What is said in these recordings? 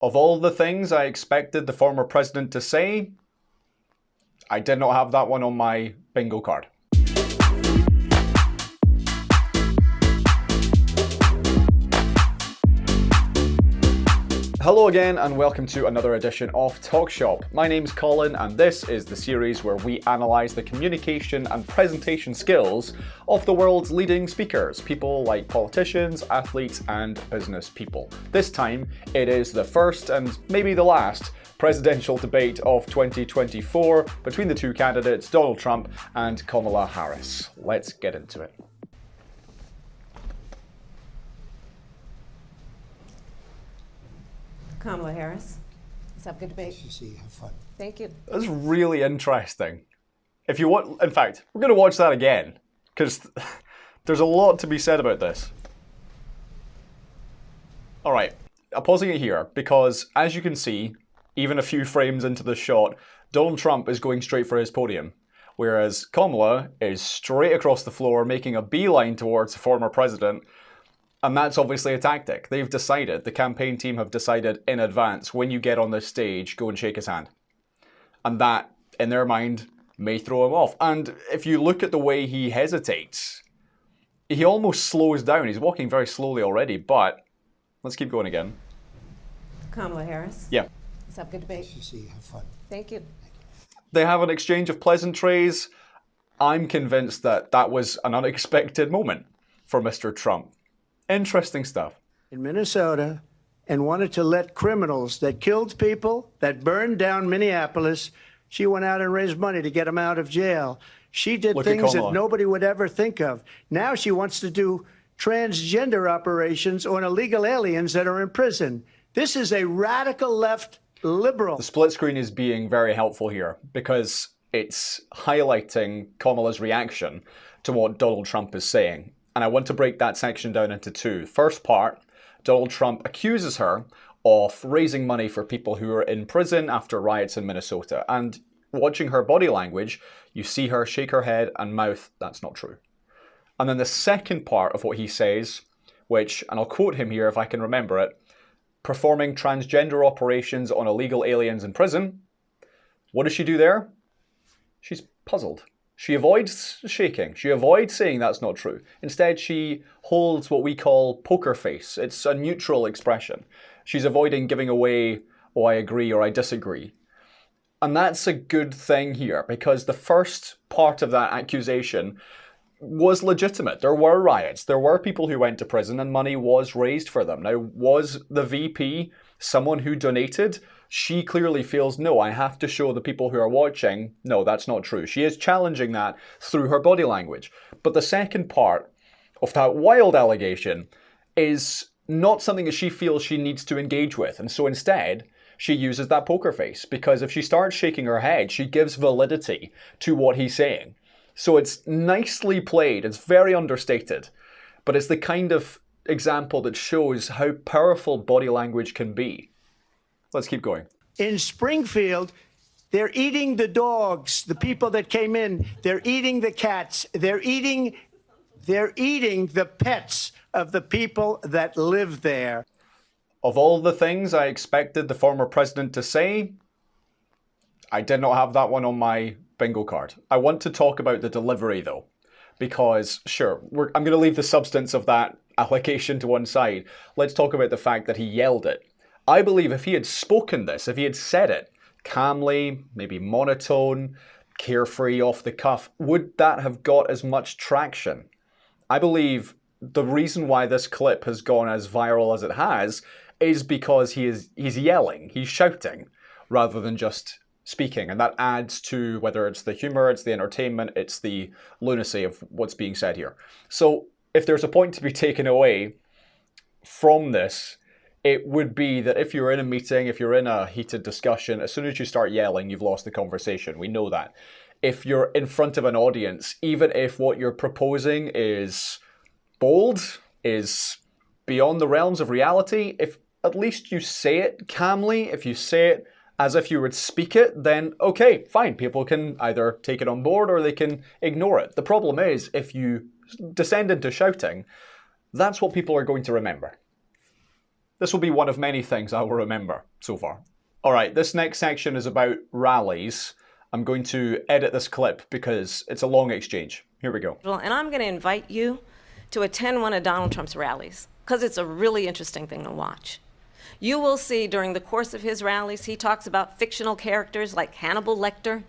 Of all the things I expected the former president to say, I did not have that one on my bingo card. Hello again and welcome to another edition of Talk Shop. My name's Colin and this is the series where we analyse the communication and presentation skills of the world's leading speakers, people like politicians, athletes and business people. This time it is the first and maybe the last presidential debate of 2024 between the two candidates, Donald Trump and Kamala Harris. Let's get into it. Kamala Harris. Let's have a good debate. Nice to see you. Have fun. Thank you. That's really interesting. If you want, in fact, we're going to watch that again because there's a lot to be said about this. All right, I'm pausing it here because, as you can see, even a few frames into the shot, Donald Trump is going straight for his podium, whereas Kamala is straight across the floor making a beeline towards the former president. And that's obviously a tactic. They've decided, the campaign team have decided in advance, when you get on this stage, go and shake his hand. And that, in their mind, may throw him off. And if you look at the way he hesitates, he almost slows down. He's walking very slowly already, but let's keep going again. Kamala Harris. Yeah. Let's have a good debate. Nice to see you. Have fun. Thank you. They have an exchange of pleasantries. I'm convinced that that was an unexpected moment for Mr. Trump. Interesting stuff. In Minnesota and wanted to let criminals that killed people, that burned down Minneapolis, she went out and raised money to get them out of jail. She did things that nobody would ever think of. Now she wants to do transgender operations on illegal aliens that are in prison. This is a radical left liberal. The split screen is being very helpful here because it's highlighting Kamala's reaction to what Donald Trump is saying. And I want to break that section down into two. First part, Donald Trump accuses her of raising money for people who are in prison after riots in Minnesota. And watching her body language, you see her shake her head and mouth, that's not true. And then the second part of what he says, which, and I'll quote him here if I can remember it, performing transgender operations on illegal aliens in prison. What does she do there? She's puzzled. She avoids shaking. She avoids saying that's not true. Instead, she holds what we call poker face. It's a neutral expression. She's avoiding giving away, oh, I agree or I disagree. And that's a good thing here because the first part of that accusation was legitimate. There were riots. There were people who went to prison and money was raised for them. Now, was the VP someone who donated? She clearly feels, no, I have to show the people who are watching, no, that's not true. She is challenging that through her body language. But the second part of that wild allegation is not something that she feels she needs to engage with. And so instead, she uses that poker face because if she starts shaking her head, she gives validity to what he's saying. So it's nicely played. It's very understated. But it's the kind of example that shows how powerful body language can be. Let's keep going. In Springfield, they're eating the dogs, the people that came in. They're eating the cats. They're eating the pets of the people that live there. Of all the things I expected the former president to say, I did not have that one on my bingo card. I want to talk about the delivery though, because sure, I'm going to leave the substance of that allegation to one side. Let's talk about the fact that he yelled it. I believe if he had spoken this, if he had said it calmly, maybe monotone, carefree, off the cuff, would that have got as much traction? I believe the reason why this clip has gone as viral as it has is because he's yelling, he's shouting, rather than just speaking. And that adds to whether it's the humor, it's the entertainment, it's the lunacy of what's being said here. So if there's a point to be taken away from this, it would be that if you're in a meeting, if you're in a heated discussion, as soon as you start yelling, you've lost the conversation. We know that. If you're in front of an audience, even if what you're proposing is bold, is beyond the realms of reality, if at least you say it calmly, if you say it as if you would speak it, then okay, fine. People can either take it on board or they can ignore it. The problem is, if you descend into shouting, that's what people are going to remember. This will be one of many things I will remember so far. All right, this next section is about rallies. I'm going to edit this clip because it's a long exchange. Here we go. And I'm going to invite you to attend one of Donald Trump's rallies because it's a really interesting thing to watch. You will see during the course of his rallies, he talks about fictional characters like Hannibal Lecter.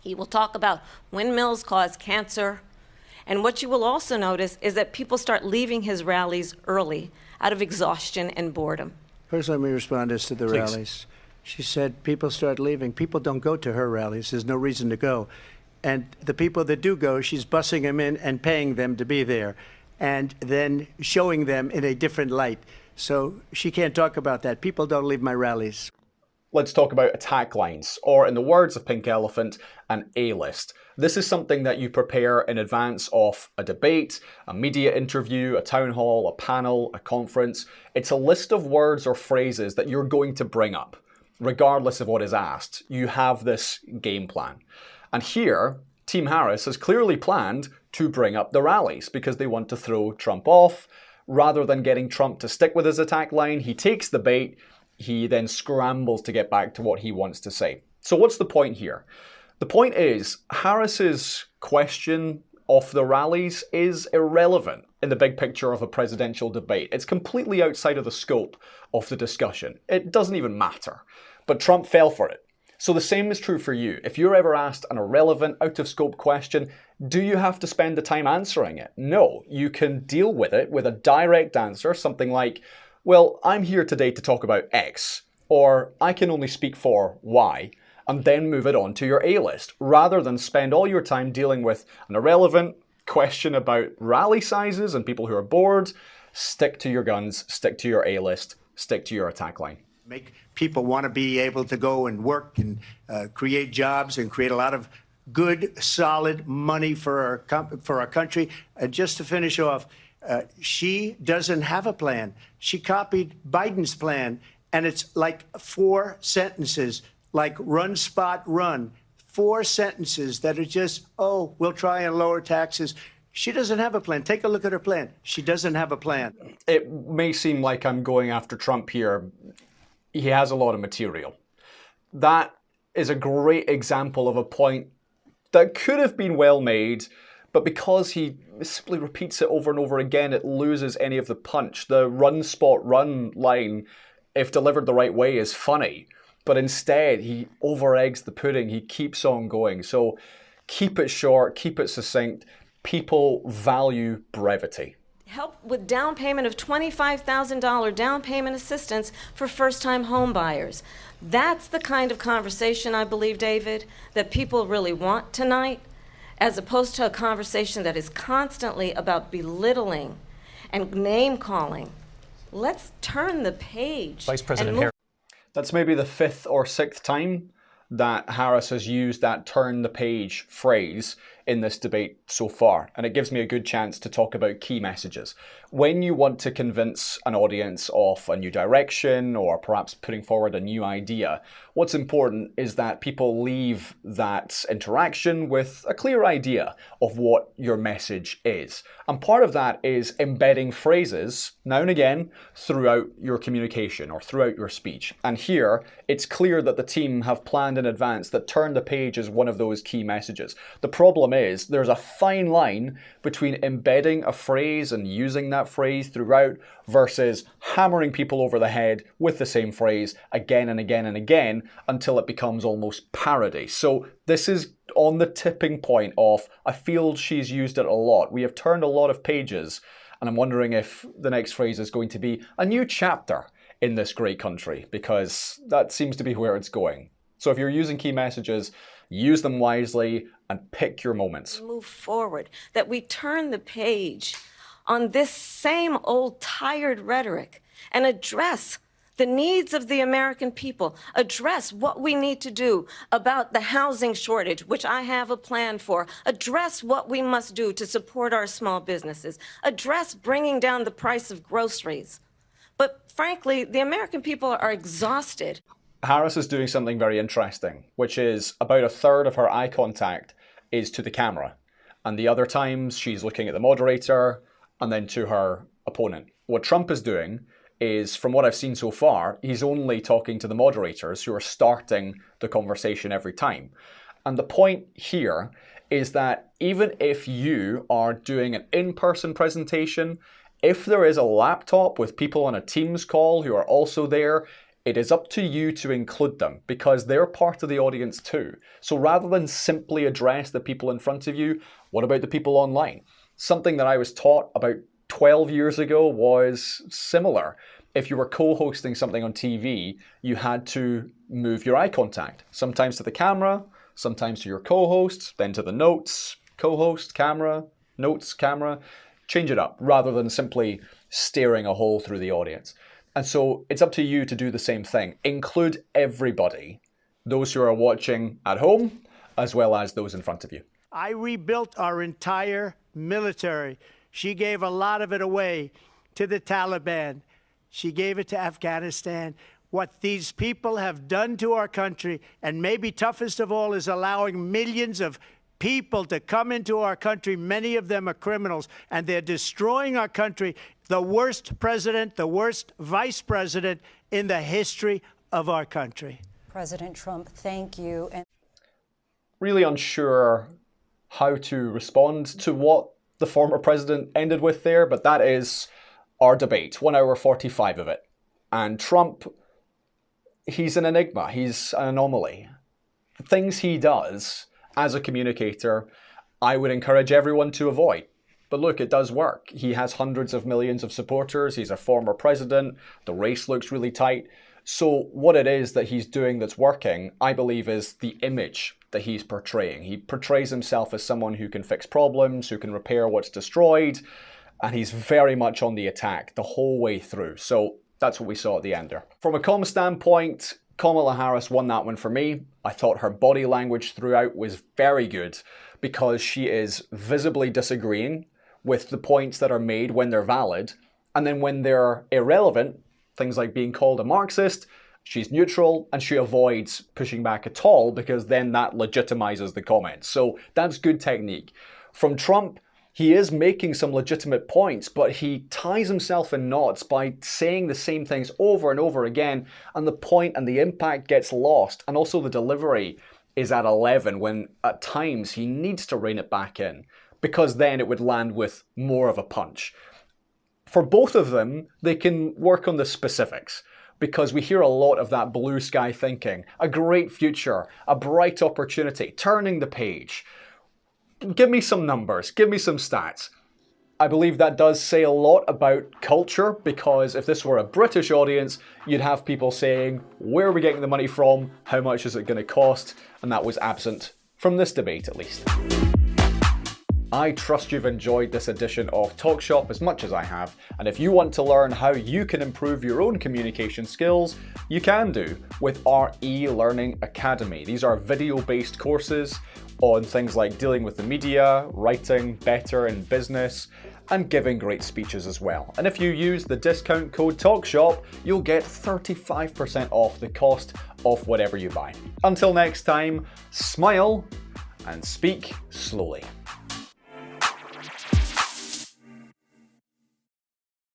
He will talk about windmills cause cancer. And what you will also notice is that people start leaving his rallies early out of exhaustion and boredom. First, let me respond as to the Please. rallies. She said people start leaving. People don't go to her rallies. There's no reason to go. And the people that do go, she's bussing them in and paying them to be there and then showing them in a different light. So she can't talk about that. People don't leave my rallies. Let's talk about attack lines, or in the words of Pink Elephant, an A-list. This is something that you prepare in advance of a debate, a media interview, a town hall, a panel, a conference. It's a list of words or phrases that you're going to bring up. Regardless of what is asked, you have this game plan. And here, Team Harris has clearly planned to bring up the rallies because they want to throw Trump off. Rather than getting Trump to stick with his attack line, he takes the bait. He then scrambles to get back to what he wants to say. So what's the point here? The point is, Harris's question of the rallies is irrelevant in the big picture of a presidential debate. It's completely outside of the scope of the discussion. It doesn't even matter. But Trump fell for it. So the same is true for you. If you're ever asked an irrelevant, out-of-scope question, do you have to spend the time answering it? No, you can deal with it with a direct answer, something like, well, I'm here today to talk about X, or I can only speak for Y, and then move it on to your A-list, rather than spend all your time dealing with an irrelevant question about rally sizes and people who are bored. Stick to your guns, stick to your A-list, stick to your attack line. Make people want to be able to go and work and create jobs and create a lot of good, solid money for our country. And just to finish off, she doesn't have a plan. She copied Biden's plan, and it's like 4 sentences, like run, spot, run. 4 sentences that are just, oh, we'll try and lower taxes. She doesn't have a plan. Take a look at her plan. She doesn't have a plan. It may seem like I'm going after Trump here. He has a lot of material. That is a great example of a point that could have been well made, but because he simply repeats it over and over again, it loses any of the punch. The run, spot, run line, if delivered the right way, is funny, but instead he over-eggs the pudding. He keeps on going. So keep it short, keep it succinct. People value brevity. Help with down payment of $25,000 down payment assistance for first-time home buyers. That's the kind of conversation, I believe, David, that people really want tonight, as opposed to a conversation that is constantly about belittling and name-calling. Let's turn the page. Vice President Harris. That's maybe the 5th or 6th time that Harris has used that turn the page phrase in this debate so far, and it gives me a good chance to talk about key messages. When you want to convince an audience of a new direction or perhaps putting forward a new idea, what's important is that people leave that interaction with a clear idea of what your message is. And part of that is embedding phrases now and again throughout your communication or throughout your speech. And here, it's clear that the team have planned in advance that turn the page is one of those key messages. The problem is there's a fine line between embedding a phrase and using that phrase throughout versus hammering people over the head with the same phrase again and again and again until it becomes almost parody. So this is on the tipping point of, I feel she's used it a lot. We have turned a lot of pages, and I'm wondering if the next phrase is going to be a new chapter in this great country, because that seems to be where it's going. So if you're using key messages, use them wisely and pick your moments. Move forward, that we turn the page on this same old tired rhetoric and address the needs of the American people, address what we need to do about the housing shortage, which I have a plan for, address what we must do to support our small businesses, address bringing down the price of groceries. But frankly, the American people are exhausted. Harris is doing something very interesting, which is about a third of her eye contact is to the camera. And the other times she's looking at the moderator and then to her opponent. What Trump is doing is, from what I've seen so far, he's only talking to the moderators who are starting the conversation every time. And the point here is that even if you are doing an in-person presentation, if there is a laptop with people on a Teams call who are also there, it is up to you to include them because they're part of the audience too. So rather than simply address the people in front of you, what about the people online? Something that I was taught about 12 years ago was similar. If you were co-hosting something on TV, you had to move your eye contact, sometimes to the camera, sometimes to your co-host, then to the notes, co-host, camera, notes, camera. Change it up rather than simply staring a hole through the audience. And so it's up to you to do the same thing. Include everybody, those who are watching at home, as well as those in front of you. I rebuilt our entire military. She gave a lot of it away to the Taliban. She gave it to Afghanistan. What these people have done to our country, and maybe toughest of all, is allowing millions of people to come into our country. Many of them are criminals, and they're destroying our country. The worst president, the worst vice president in the history of our country. President Trump, thank you. And really unsure how to respond to what the former president ended with there, but that is our debate, 1 hour 45 of it. And Trump, he's an enigma, he's an anomaly. The things he does as a communicator, I would encourage everyone to avoid. But look, it does work. He has hundreds of millions of supporters, he's a former president, the race looks really tight. So what it is that he's doing that's working, I believe, is the image that he's portraying. He portrays himself as someone who can fix problems, who can repair what's destroyed, and he's very much on the attack the whole way through. So that's what we saw at the end there. From a comm standpoint, Kamala Harris won that one for me. I thought her body language throughout was very good because she is visibly disagreeing with the points that are made when they're valid, and then when they're irrelevant, things like being called a Marxist, she's neutral and she avoids pushing back at all because then that legitimizes the comments. So that's good technique. From Trump, he is making some legitimate points, but he ties himself in knots by saying the same things over and over again, and the point and the impact gets lost, and also the delivery is at 11 when at times he needs to rein it back in because then it would land with more of a punch. For both of them, they can work on the specifics because we hear a lot of that blue sky thinking, a great future, a bright opportunity, turning the page. Give me some numbers, give me some stats. I believe that does say a lot about culture because if this were a British audience, you'd have people saying, where are we getting the money from? How much is it going to cost? And that was absent from this debate at least. I trust you've enjoyed this edition of Talk Shop as much as I have, and if you want to learn how you can improve your own communication skills, you can do with our e-learning academy. These are video-based courses on things like dealing with the media, writing better in business, and giving great speeches as well. And if you use the discount code TALKSHOP, you'll get 35% off the cost of whatever you buy. Until next time, smile and speak slowly.